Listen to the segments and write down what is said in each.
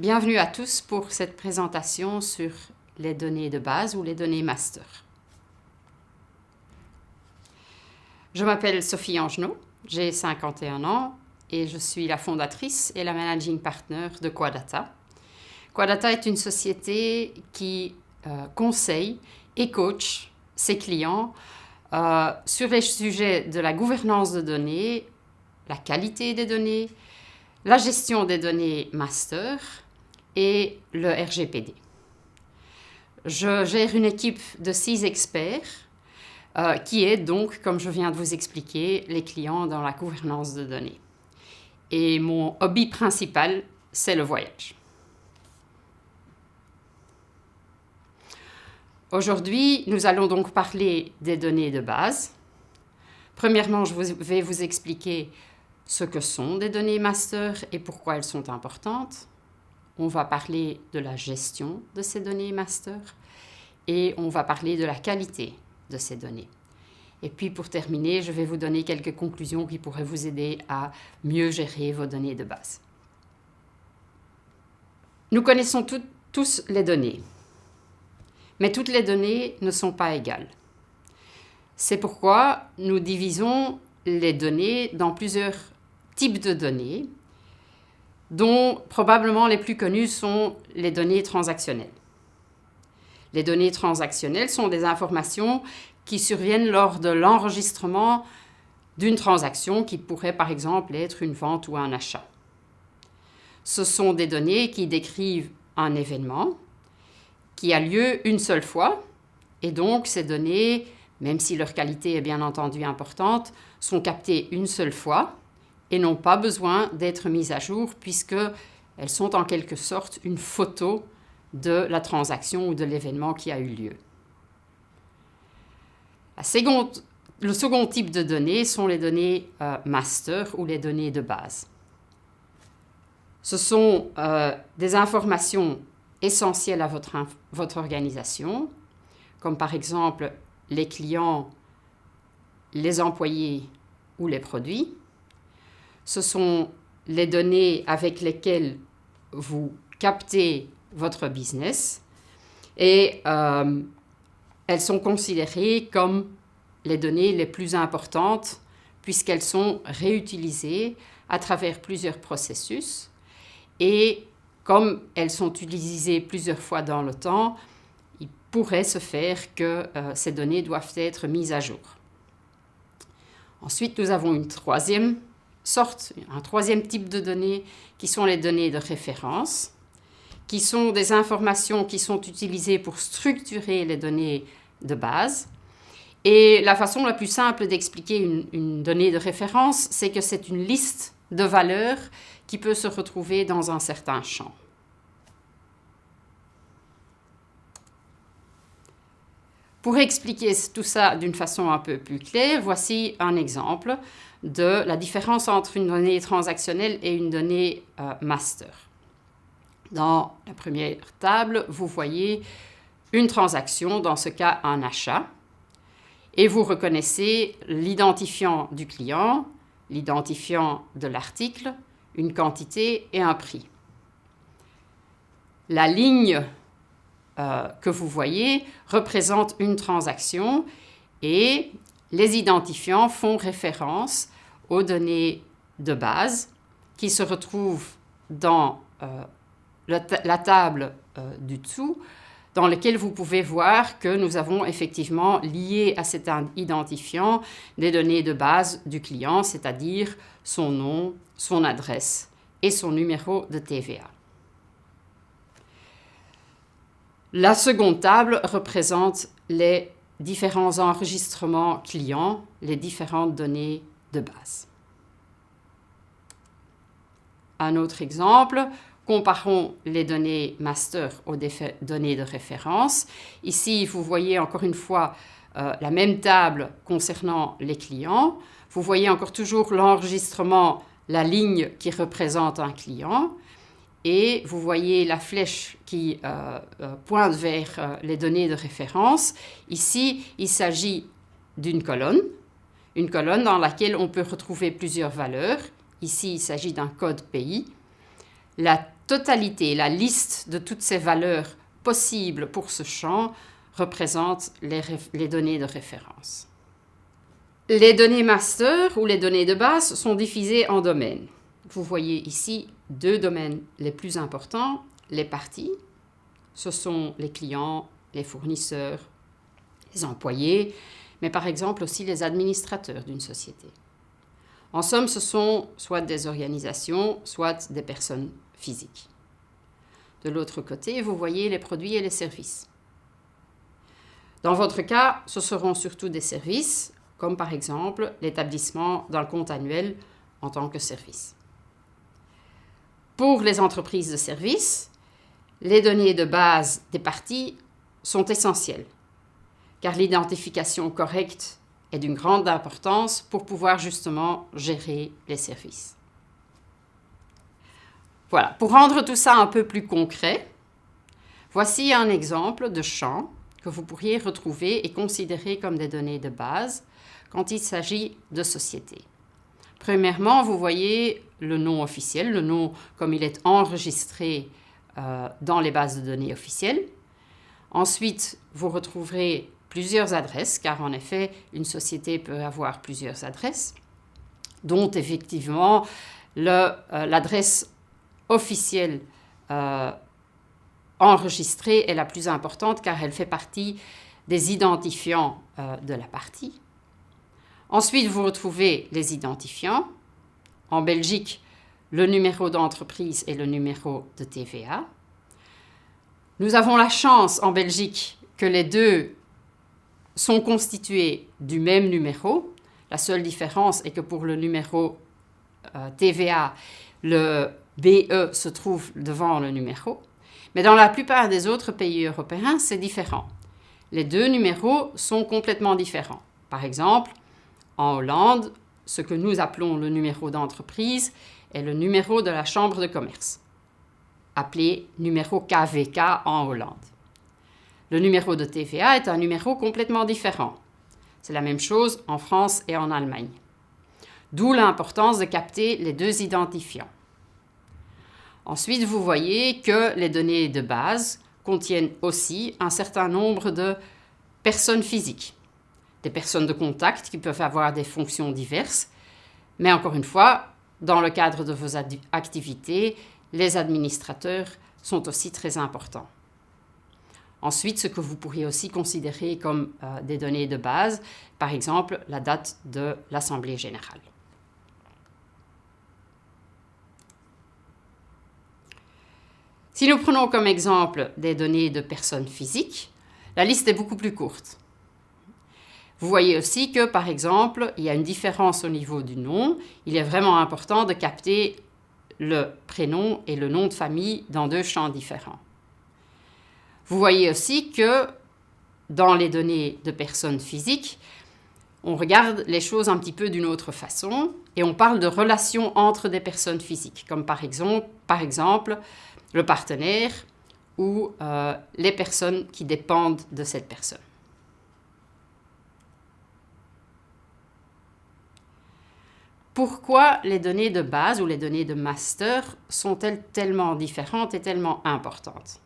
Bienvenue à tous pour cette présentation sur les données de base ou les données master. Je m'appelle Sophie Angenot, j'ai 51 ans et je suis la fondatrice et la managing partner de Quadata. Quadata est une société qui conseille et coach ses clients sur les sujets de la gouvernance de données, la qualité des données, la gestion des données master et le RGPD. Je gère une équipe de 6 experts qui aident donc, comme je viens de vous expliquer, les clients dans la gouvernance de données. Et mon hobby principal, c'est le voyage. Aujourd'hui, nous allons donc parler des données de base. Premièrement, je vais vous expliquer ce que sont des données master et pourquoi elles sont importantes. On va parler de la gestion de ces données master et on va parler de la qualité de ces données. Et puis pour terminer, je vais vous donner quelques conclusions qui pourraient vous aider à mieux gérer vos données de base. Nous connaissons tous les données, mais toutes les données ne sont pas égales. C'est pourquoi nous divisons les données dans plusieurs types de données, dont probablement les plus connues sont les données transactionnelles. Les données transactionnelles sont des informations qui surviennent lors de l'enregistrement d'une transaction qui pourrait par exemple être une vente ou un achat. Ce sont des données qui décrivent un événement qui a lieu une seule fois et donc ces données, même si leur qualité est bien entendu importante, sont captées une seule fois et n'ont pas besoin d'être mises à jour puisqu'elles sont en quelque sorte une photo de la transaction ou de l'événement qui a eu lieu. Le second type de données sont les données master ou les données de base. Ce sont des informations essentielles à votre organisation, comme par exemple les clients, les employés ou les produits. Ce sont les données avec lesquelles vous captez votre business et elles sont considérées comme les données les plus importantes puisqu'elles sont réutilisées à travers plusieurs processus et comme elles sont utilisées plusieurs fois dans le temps, il pourrait se faire que ces données doivent être mises à jour. Ensuite, nous avons un troisième type de données qui sont les données de référence, qui sont des informations qui sont utilisées pour structurer les données de base. Et la façon la plus simple d'expliquer une donnée de référence, c'est que c'est une liste de valeurs qui peut se retrouver dans un certain champ. Pour expliquer tout ça d'une façon un peu plus claire, voici un exemple de la différence entre une donnée transactionnelle et une donnée master. Dans la première table, vous voyez une transaction, dans ce cas un achat, et vous reconnaissez l'identifiant du client, l'identifiant de l'article, une quantité et un prix. La ligne que vous voyez représente une transaction et les identifiants font référence aux données de base qui se retrouvent dans la table du dessous, dans laquelle vous pouvez voir que nous avons effectivement lié à cet identifiant des données de base du client, c'est-à-dire son nom, son adresse et son numéro de TVA. La seconde table représente les différents enregistrements clients, les différentes données de base. Un autre exemple, comparons les données master aux données de référence. Ici, vous voyez encore une fois la même table concernant les clients. Vous voyez encore toujours l'enregistrement, la ligne qui représente un client. Et vous voyez la flèche qui pointe vers les données de référence. Ici, il s'agit d'une colonne dans laquelle on peut retrouver plusieurs valeurs. Ici, il s'agit d'un code pays. La totalité, la liste de toutes ces valeurs possibles pour ce champ représente les données de référence. Les données master ou les données de base sont divisées en domaines. Vous voyez ici 2 domaines les plus importants. Les parties, ce sont les clients, les fournisseurs, les employés, mais par exemple aussi les administrateurs d'une société. En somme, ce sont soit des organisations, soit des personnes physiques. De l'autre côté, vous voyez les produits et les services. Dans votre cas, ce seront surtout des services, comme par exemple l'établissement d'un compte annuel en tant que service. Pour les entreprises de services, les données de base des parties sont essentielles, car l'identification correcte est d'une grande importance pour pouvoir justement gérer les services. Voilà, pour rendre tout ça un peu plus concret, voici un exemple de champ que vous pourriez retrouver et considérer comme des données de base quand il s'agit de sociétés. Premièrement, vous voyez le nom officiel, le nom comme il est enregistré dans les bases de données officielles. Ensuite, vous retrouverez plusieurs adresses, car en effet, une société peut avoir plusieurs adresses, dont effectivement l'adresse officielle enregistrée est la plus importante, car elle fait partie des identifiants de la partie. Ensuite, vous retrouvez les identifiants. En Belgique, le numéro d'entreprise et le numéro de TVA. Nous avons la chance en Belgique que les deux sont constitués du même numéro. La seule différence est que pour le numéro TVA, le BE se trouve devant le numéro. Mais dans la plupart des autres pays européens, c'est différent. Les deux numéros sont complètement différents. Par exemple, en Hollande, ce que nous appelons le numéro d'entreprise est le numéro de la chambre de commerce, appelé numéro KVK en Hollande. Le numéro de TVA est un numéro complètement différent. C'est la même chose en France et en Allemagne. D'où l'importance de capter les deux identifiants. Ensuite, vous voyez que les données de base contiennent aussi un certain nombre de personnes physiques, des personnes de contact qui peuvent avoir des fonctions diverses, mais encore une fois, dans le cadre de vos activités, les administrateurs sont aussi très importants. Ensuite, ce que vous pourriez aussi considérer comme des données de base, par exemple la date de l'Assemblée générale. Si nous prenons comme exemple des données de personnes physiques, la liste est beaucoup plus courte. Vous voyez aussi que, par exemple, il y a une différence au niveau du nom. Il est vraiment important de capter le prénom et le nom de famille dans deux champs différents. Vous voyez aussi que dans les données de personnes physiques, on regarde les choses un petit peu d'une autre façon et on parle de relations entre des personnes physiques, comme par exemple le partenaire ou les personnes qui dépendent de cette personne. Pourquoi les données de base ou les données de master sont-elles tellement différentes et tellement importantes?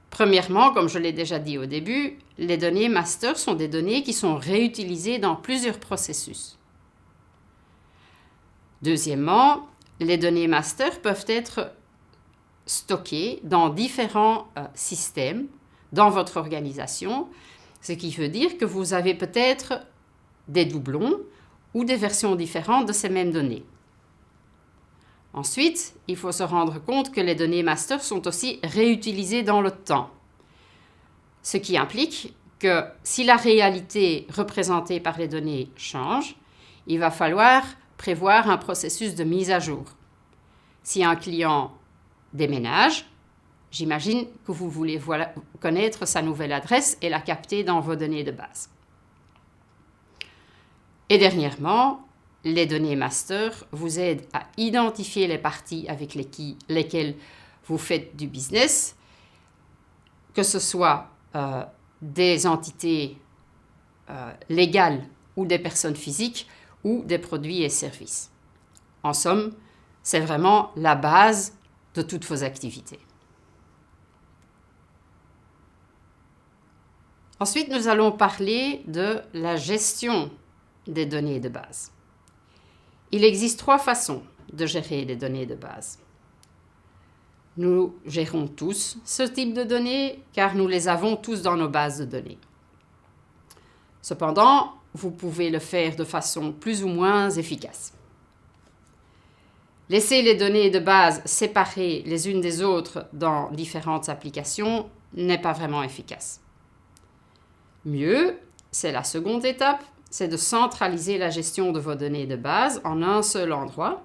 Premièrement, comme je l'ai déjà dit au début, les données master sont des données qui sont réutilisées dans plusieurs processus. Deuxièmement, les données master peuvent être stockées dans différents systèmes dans votre organisation, ce qui veut dire que vous avez peut-être des doublons ou des versions différentes de ces mêmes données. Ensuite, il faut se rendre compte que les données master sont aussi réutilisées dans le temps, ce qui implique que si la réalité représentée par les données change, il va falloir prévoir un processus de mise à jour. Si un client déménage, j'imagine que vous voulez connaître sa nouvelle adresse et la capter dans vos données de base. Et dernièrement, les données master vous aident à identifier les parties avec lesquelles vous faites du business, que ce soit des entités légales ou des personnes physiques ou des produits et services. En somme, C'est vraiment la base de toutes vos activités. Ensuite, nous allons parler de la gestion des données de base. Il existe 3 façons de gérer les données de base. Nous gérons tous ce type de données car nous les avons tous dans nos bases de données. Cependant, vous pouvez le faire de façon plus ou moins efficace. Laisser les données de base séparées les unes des autres dans différentes applications n'est pas vraiment efficace. Mieux, c'est la seconde étape, c'est de centraliser la gestion de vos données de base en un seul endroit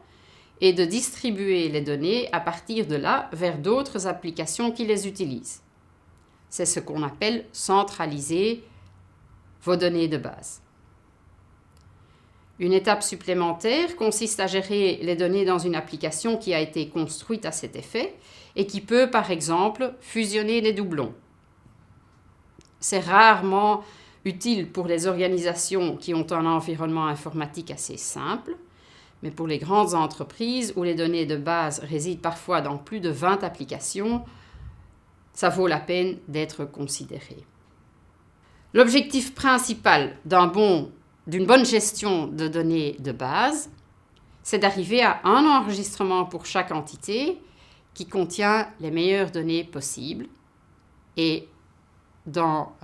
et de distribuer les données à partir de là vers d'autres applications qui les utilisent. C'est ce qu'on appelle centraliser vos données de base. Une étape supplémentaire consiste à gérer les données dans une application qui a été construite à cet effet et qui peut, par exemple, fusionner les doublons. C'est rarement utile pour les organisations qui ont un environnement informatique assez simple, mais pour les grandes entreprises où les données de base résident parfois dans plus de 20 applications, ça vaut la peine d'être considéré. L'objectif principal d'une bonne gestion de données de base, c'est d'arriver à un enregistrement pour chaque entité qui contient les meilleures données possibles. Et dans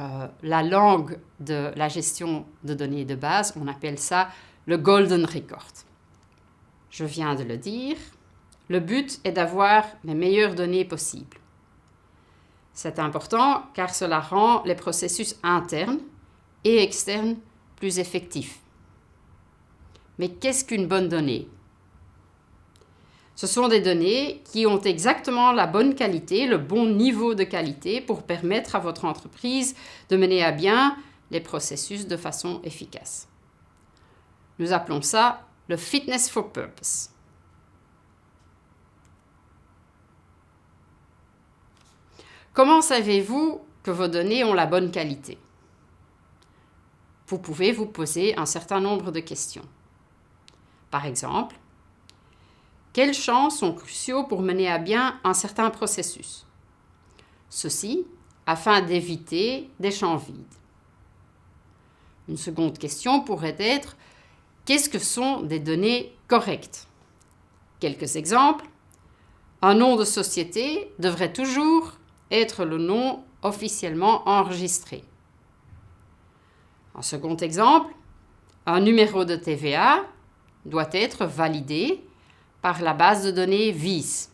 la langue de la gestion de données de base, on appelle ça le Golden Record. Je viens de le dire, le but est d'avoir les meilleures données possibles. C'est important car cela rend les processus internes et externes plus effectifs. Mais qu'est-ce qu'une bonne donnée? Ce sont des données qui ont exactement la bonne qualité, le bon niveau de qualité pour permettre à votre entreprise de mener à bien les processus de façon efficace. Nous appelons ça le fitness for purpose. Comment savez-vous que vos données ont la bonne qualité? Vous pouvez vous poser un certain nombre de questions. Par exemple, quels champs sont cruciaux pour mener à bien un certain processus? Ceci afin d'éviter des champs vides. Une seconde question pourrait être: qu'est-ce que sont des données correctes? Quelques exemples. Un nom de société devrait toujours être le nom officiellement enregistré. Un second exemple, un numéro de TVA doit être validé par la base de données VIS.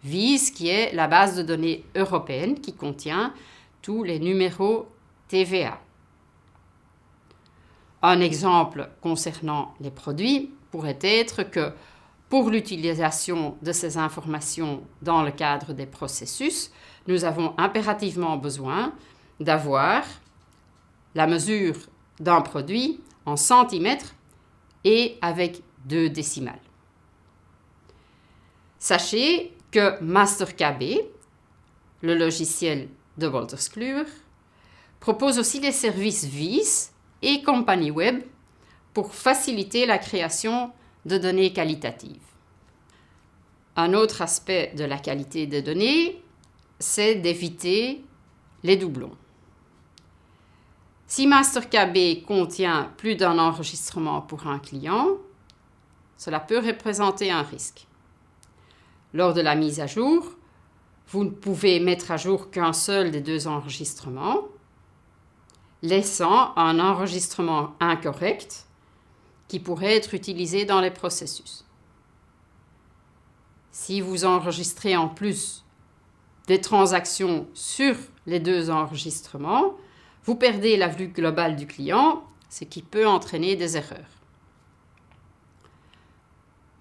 VIS qui est la base de données européenne qui contient tous les numéros TVA. Un exemple concernant les produits pourrait être que pour l'utilisation de ces informations dans le cadre des processus, nous avons impérativement besoin d'avoir la mesure d'un produit en centimètres et avec 2 décimales. Sachez que MasterKB, le logiciel de Wolters Kluwer, propose aussi des services VIS et Company Web pour faciliter la création de données qualitatives. Un autre aspect de la qualité des données, c'est d'éviter les doublons. Si MasterKB contient plus d'un enregistrement pour un client, cela peut représenter un risque. Lors de la mise à jour, vous ne pouvez mettre à jour qu'un seul des 2 enregistrements, laissant un enregistrement incorrect qui pourrait être utilisé dans les processus. Si vous enregistrez en plus des transactions sur les 2 enregistrements, vous perdez la vue globale du client, ce qui peut entraîner des erreurs.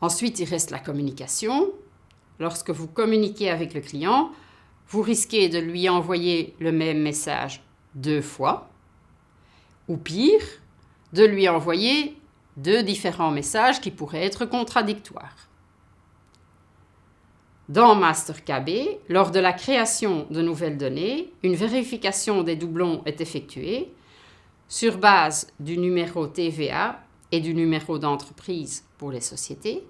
Ensuite, il reste la communication. Lorsque vous communiquez avec le client, vous risquez de lui envoyer le même message 2 fois, ou pire, de lui envoyer 2 différents messages qui pourraient être contradictoires. Dans MasterKB, lors de la création de nouvelles données, une vérification des doublons est effectuée sur base du numéro TVA et du numéro d'entreprise pour les sociétés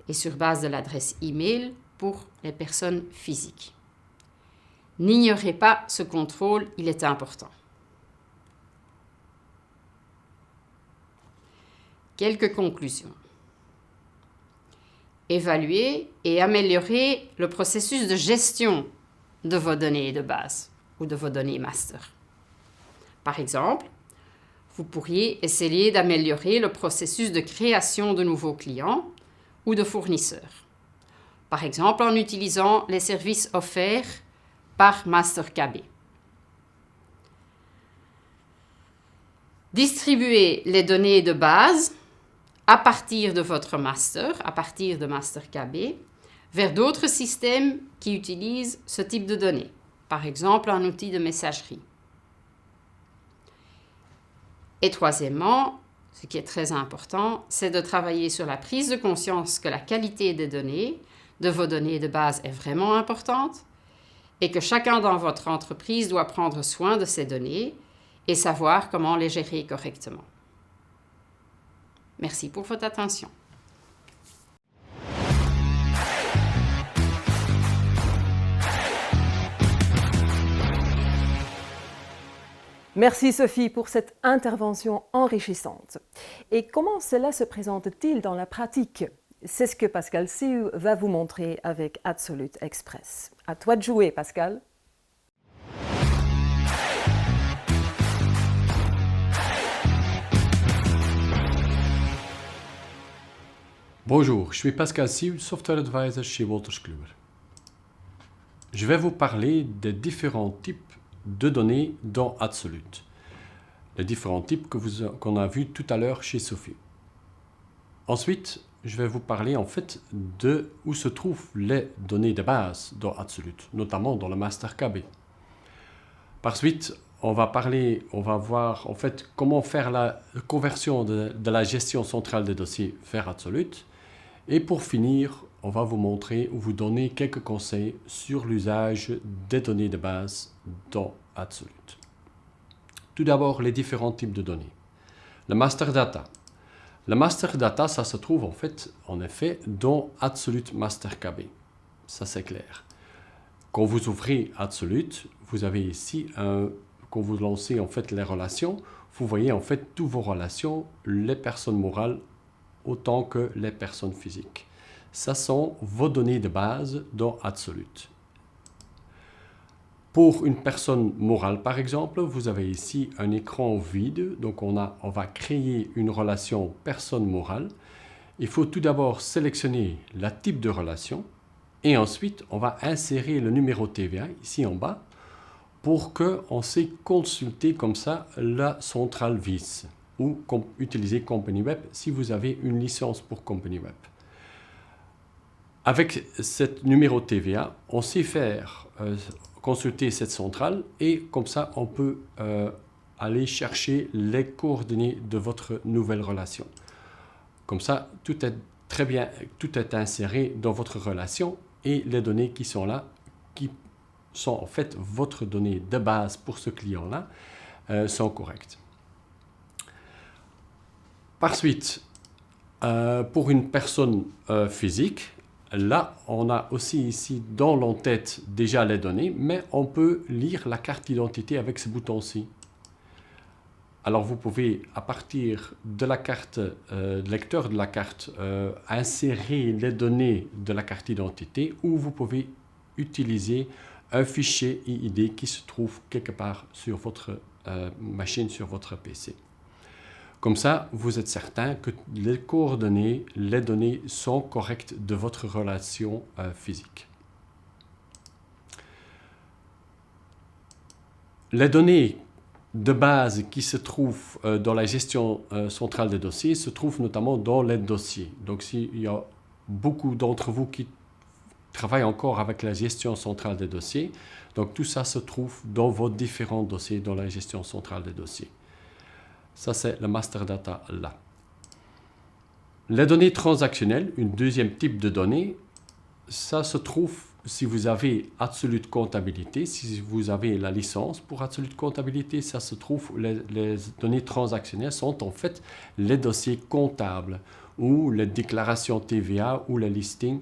et sur base de l'adresse email pour les personnes physiques. N'ignorez pas ce contrôle, il est important. Quelques conclusions. Évaluer et améliorer le processus de gestion de vos données de base ou de vos données master. Par exemple, vous pourriez essayer d'améliorer le processus de création de nouveaux clients ou de fournisseurs. Par exemple, en utilisant les services offerts par MasterKB. Distribuez les données de base à partir de votre master, à partir de MasterKB, vers d'autres systèmes qui utilisent ce type de données. Par exemple, un outil de messagerie. Et troisièmement, ce qui est très important, c'est de travailler sur la prise de conscience que la qualité des données, de vos données de base, est vraiment importante et que chacun dans votre entreprise doit prendre soin de ces données et savoir comment les gérer correctement. Merci pour votre attention. Merci Sophie pour cette intervention enrichissante. Et comment cela se présente-t-il dans la pratique? C'est ce que Pascal Siu va vous montrer avec Absolute Express. À toi de jouer, Pascal. Bonjour, je suis Pascal Siu, Software Advisor chez Wolters Kluwer. Je vais vous parler des différents types de données dans Absolute. Les différents types qu'on a vus tout à l'heure chez Sophie. Ensuite, je vais vous parler en fait de où se trouvent les données de base dans Absolute, notamment dans le MasterKB. Par suite, on va voir en fait comment faire la conversion de la gestion centrale des dossiers vers Absolute. Et pour finir, on va vous montrer ou vous donner quelques conseils sur l'usage des données de base dans Absolute. Tout d'abord, les différents types de données. Le master data. Le master data, ça se trouve en effet dans Absolute MasterKB. Ça, c'est clair. Quand vous ouvrez Absolute, vous avez ici, quand vous lancez en fait les relations, vous voyez en fait toutes vos relations, les personnes morales autant que les personnes physiques. Ça sont vos données de base dans Absolute. Pour une personne morale, par exemple, vous avez ici un écran vide. Donc, on va créer une relation personne morale. Il faut tout d'abord sélectionner le type de relation. Et ensuite, on va insérer le numéro TVA ici en bas pour qu'on sait consulter comme ça la centrale VIS ou utiliser Company Web si vous avez une licence pour Company Web. Avec ce numéro TVA, on sait faire consulter cette centrale et comme ça, on peut aller chercher les coordonnées de votre nouvelle relation. Comme ça, tout est très bien, tout est inséré dans votre relation et les données qui sont là, qui sont en fait votre donnée de base pour ce client-là, sont correctes. Par suite, pour une personne physique, là, on a aussi ici dans l'entête déjà les données, mais on peut lire la carte d'identité avec ce bouton-ci. Alors, vous pouvez, à partir de la carte, lecteur de la carte, insérer les données de la carte d'identité ou vous pouvez utiliser un fichier IID qui se trouve quelque part sur votre machine, sur votre PC. Comme ça, vous êtes certain que les coordonnées, les données sont correctes de votre relation physique. Les données de base qui se trouvent dans la gestion centrale des dossiers se trouvent notamment dans les dossiers. Donc, s'il y a beaucoup d'entre vous qui travaillent encore avec la gestion centrale des dossiers, donc tout ça se trouve dans vos différents dossiers dans la gestion centrale des dossiers. Ça, c'est le master data là. Les données transactionnelles, une deuxième type de données, ça se trouve si vous avez Absolute Comptabilité, si vous avez la licence pour Absolute Comptabilité, ça se trouve, les données transactionnelles sont en fait les dossiers comptables ou les déclarations TVA ou les listings.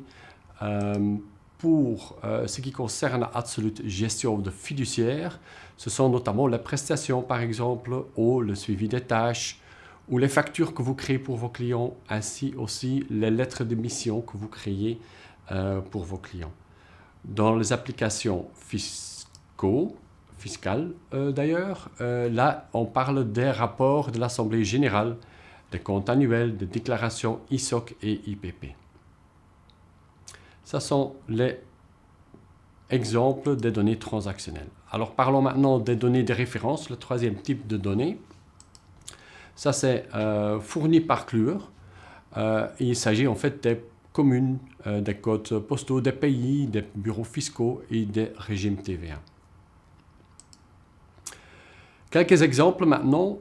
Pour ce qui concerne Absolute Gestion de fiduciaire, ce sont notamment les prestations par exemple, ou le suivi des tâches, ou les factures que vous créez pour vos clients, ainsi aussi les lettres de mission que vous créez pour vos clients. Dans les applications fiscales d'ailleurs, là on parle des rapports de l'Assemblée générale, des comptes annuels, des déclarations ISOC et IPP. Ce sont les exemples des données transactionnelles. Alors parlons maintenant des données de référence, le troisième type de données. Ça c'est fourni par Kluwer. Il s'agit en fait des communes, des codes postaux, des pays, des bureaux fiscaux et des régimes TVA. Quelques exemples maintenant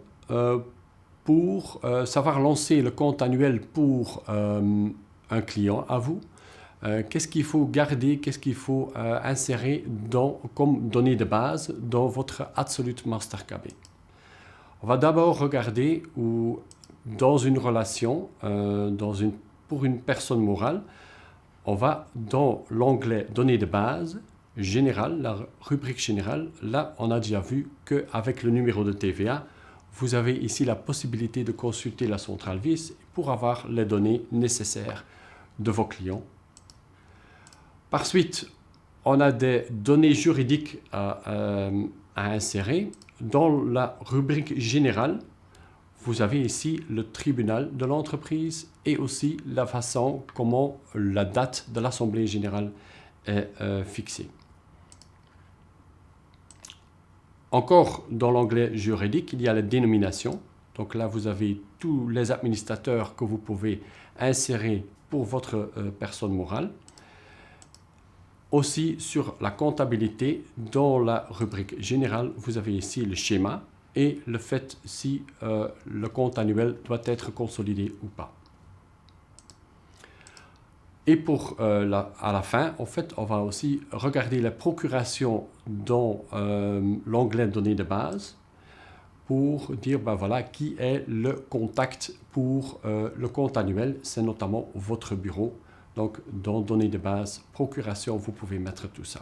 pour savoir lancer le compte annuel pour un client à vous. Qu'est-ce qu'il faut garder, qu'est-ce qu'il faut insérer comme données de base dans votre Absolute Master KB. On va d'abord regarder où, dans une relation, pour une personne morale, on va dans l'onglet Données de base, Général, la rubrique Générale. Là, on a déjà vu qu'avec le numéro de TVA, vous avez ici la possibilité de consulter la centrale VIS pour avoir les données nécessaires de vos clients. Par suite, on a des données juridiques à insérer. Dans la rubrique Générale, vous avez ici le tribunal de l'entreprise et aussi la façon comment la date de l'Assemblée générale est fixée. Encore dans l'onglet juridique, il y a les dénominations. Donc là, vous avez tous les administrateurs que vous pouvez insérer pour votre personne morale. Aussi sur la comptabilité, dans la rubrique générale, vous avez ici le schéma et le fait si le compte annuel doit être consolidé ou pas. Et à la fin, en fait, on va aussi regarder la procuration dans l'onglet données de base pour dire voilà, qui est le contact pour le compte annuel. C'est notamment votre bureau. Donc, dans données de base, procuration, vous pouvez mettre tout ça.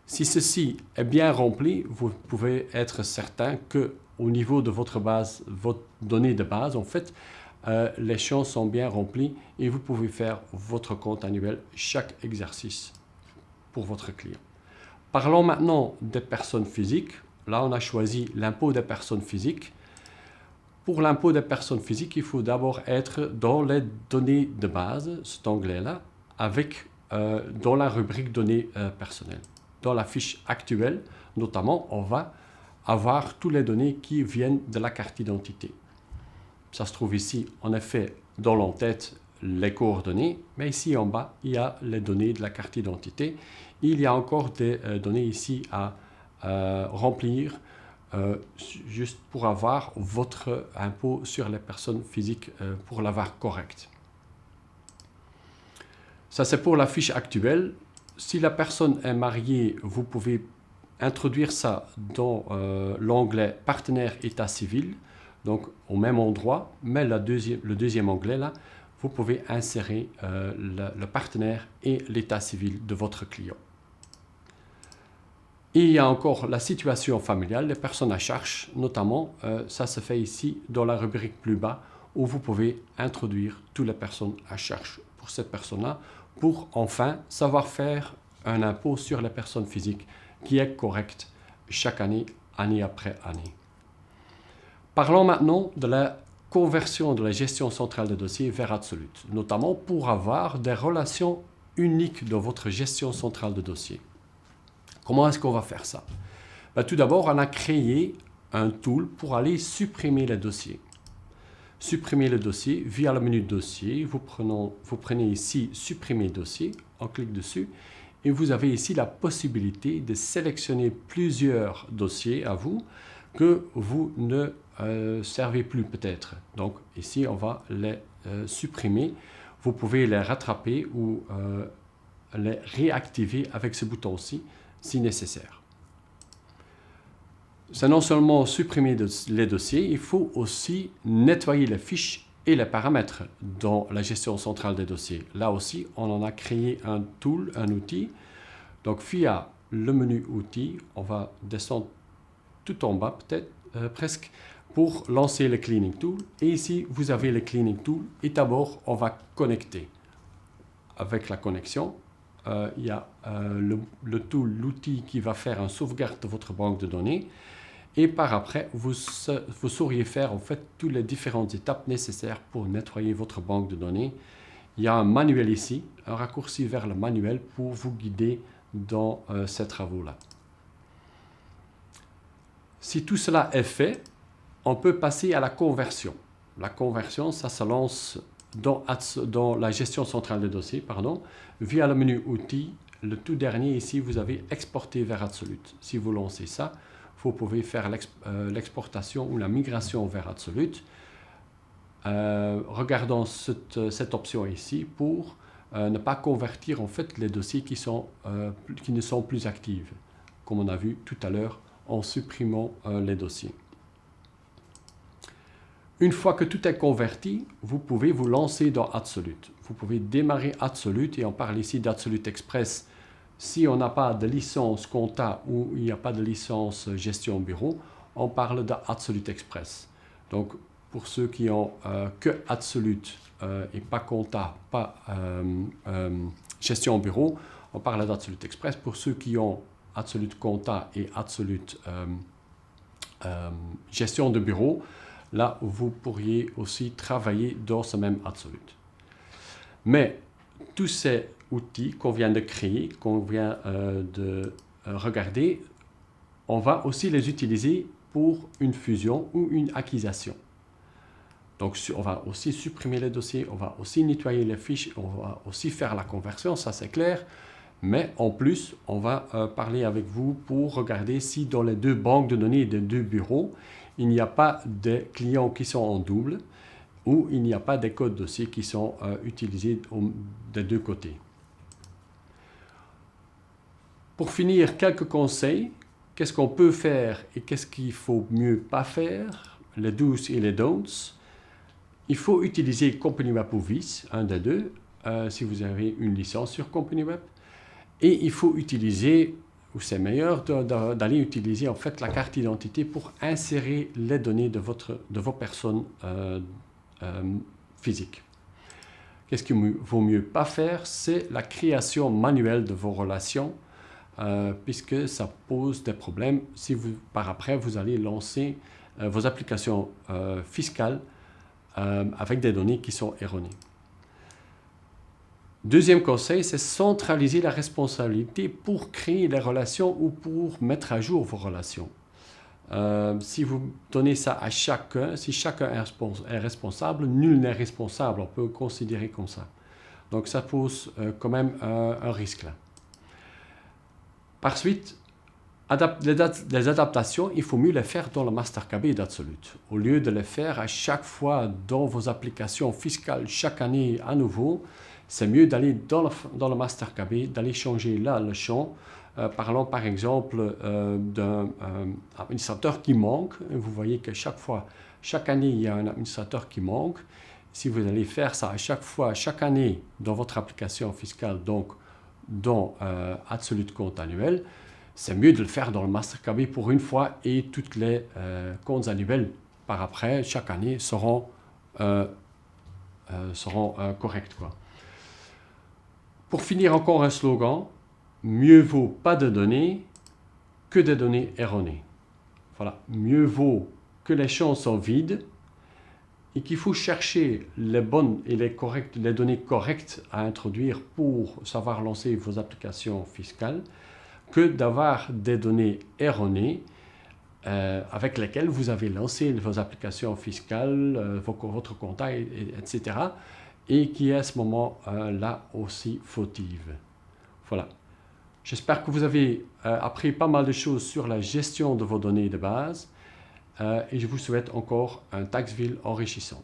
Si ceci est bien rempli, vous pouvez être certain qu'au niveau de votre base, votre donnée de base, en fait, les champs sont bien remplis et vous pouvez faire votre compte annuel chaque exercice pour votre client. Parlons maintenant des personnes physiques. Là, on a choisi l'impôt des personnes physiques. Pour l'impôt des personnes physiques, il faut d'abord être dans les données de base, cet onglet-là, dans la rubrique données personnelles. Dans la fiche actuelle, notamment, on va avoir toutes les données qui viennent de la carte d'identité. Ça se trouve ici, en effet, dans l'entête, les coordonnées, mais ici en bas, il y a les données de la carte d'identité. Il y a encore des données ici à remplir, juste pour avoir votre impôt sur les personnes physiques, pour l'avoir correct. Ça, c'est pour la fiche actuelle. Si la personne est mariée, vous pouvez introduire ça dans l'onglet partenaire état civil, donc au même endroit, mais le deuxième onglet là, vous pouvez insérer le partenaire et l'état civil de votre client. Et il y a encore la situation familiale, les personnes à charge, notamment, ça se fait ici dans la rubrique plus bas, où vous pouvez introduire toutes les personnes à charge pour cette personne-là, pour enfin savoir faire un impôt sur les personnes physiques qui est correct chaque année, année après année. Parlons maintenant de la conversion de la gestion centrale de dossiers vers Absolute, notamment pour avoir des relations uniques dans votre gestion centrale de dossiers. Comment est-ce qu'on va faire ça? Tout d'abord, on a créé un tool pour aller supprimer les dossiers. Supprimer le dossier via le menu dossier. Vous prenez ici supprimer dossier, on clique dessus et vous avez ici la possibilité de sélectionner plusieurs dossiers à vous que vous ne servez plus peut-être. Donc ici, on va les supprimer. Vous pouvez les rattraper ou les réactiver avec ce bouton-ci, si nécessaire. C'est non seulement supprimer les dossiers, il faut aussi nettoyer les fiches et les paramètres dans la gestion centrale des dossiers. Là aussi, on en a créé un tool, un outil. Donc, via le menu outils, on va descendre tout en bas, peut-être, presque, pour lancer le Cleaning Tool. Et ici, vous avez le Cleaning Tool. Et d'abord, on va connecter. Avec la connexion, il y a le tool, l'outil qui va faire un sauvegarde de votre banque de données. Et par après, vous sauriez faire en fait toutes les différentes étapes nécessaires pour nettoyer votre banque de données. Il y a un manuel ici, un raccourci vers le manuel pour vous guider dans ces travaux-là. Si tout cela est fait, on peut passer à la conversion. La conversion, ça se lance dans la gestion centrale des dossiers, via le menu outils. Le tout dernier ici, vous avez exporter vers Absolute. Si vous lancez ça, vous pouvez faire l'exportation ou la migration vers Absolute. Regardons cette option ici pour ne pas convertir en fait les dossiers qui ne sont plus actifs, comme on a vu tout à l'heure en supprimant les dossiers. Une fois que tout est converti, vous pouvez vous lancer dans Absolute. Vous pouvez démarrer Absolute et on parle ici d'Absolute Express. Si on n'a pas de licence compta ou il n'y a pas de licence gestion bureau, on parle d'Absolute Express. Donc, pour ceux qui ont que Absolute et pas compta, pas gestion bureau, on parle d'Absolute Express. Pour ceux qui ont Absolute compta et Absolute gestion de bureau, là, vous pourriez aussi travailler dans ce même Absolute. Mais tous ces outils qu'on vient de créer, qu'on vient de regarder, on va aussi les utiliser pour une fusion ou une acquisition. Donc, on va aussi supprimer les dossiers, on va aussi nettoyer les fiches, on va aussi faire la conversion, ça c'est clair. Mais en plus, on va parler avec vous pour regarder si dans les deux banques de données des deux bureaux, il n'y a pas des clients qui sont en double ou il n'y a pas des codes dossiers qui sont utilisés des deux côtés. Pour finir, quelques conseils. Qu'est-ce qu'on peut faire et qu'est-ce qu'il faut mieux pas faire, les do's et les don'ts. Il faut utiliser Company Web ou VIS, un des deux, si vous avez une licence sur Company Web. Et il faut utiliser, ou c'est meilleur, d'aller utiliser en fait la carte d'identité pour insérer les données de vos personnes physiques. Qu'est-ce qu'il vaut mieux pas faire? C'est la création manuelle de vos relations, puisque ça pose des problèmes si par après vous allez lancer vos applications fiscales avec des données qui sont erronées. Deuxième conseil, c'est centraliser la responsabilité pour créer les relations ou pour mettre à jour vos relations. Si vous donnez ça à chacun, si chacun est responsable, nul n'est responsable, on peut considérer comme ça. Donc ça pose quand même un risque là. Par suite, les adaptations, il faut mieux les faire dans le Master KB d'Absolute. Au lieu de les faire à chaque fois dans vos applications fiscales chaque année à nouveau, c'est mieux d'aller dans le Master KB, d'aller changer là le champ. Parlons par exemple d'un administrateur qui manque. Vous voyez que chaque année, il y a un administrateur qui manque. Si vous allez faire ça à chaque fois, chaque année dans votre application fiscale, donc dans Absolute Compte Annuel, c'est mieux de le faire dans le Master KB pour une fois et toutes les comptes annuels par après, chaque année, seront corrects, quoi. Pour finir, encore un slogan, mieux vaut pas de données que des données erronées. Voilà, mieux vaut que les champs sont vides et qu'il faut chercher les bonnes et les données correctes à introduire pour savoir lancer vos applications fiscales, que d'avoir des données erronées avec lesquelles vous avez lancé vos applications fiscales, votre compta, etc. et qui est à ce moment-là aussi fautive. Voilà. J'espère que vous avez appris pas mal de choses sur la gestion de vos données de base et je vous souhaite encore un Taxville enrichissant.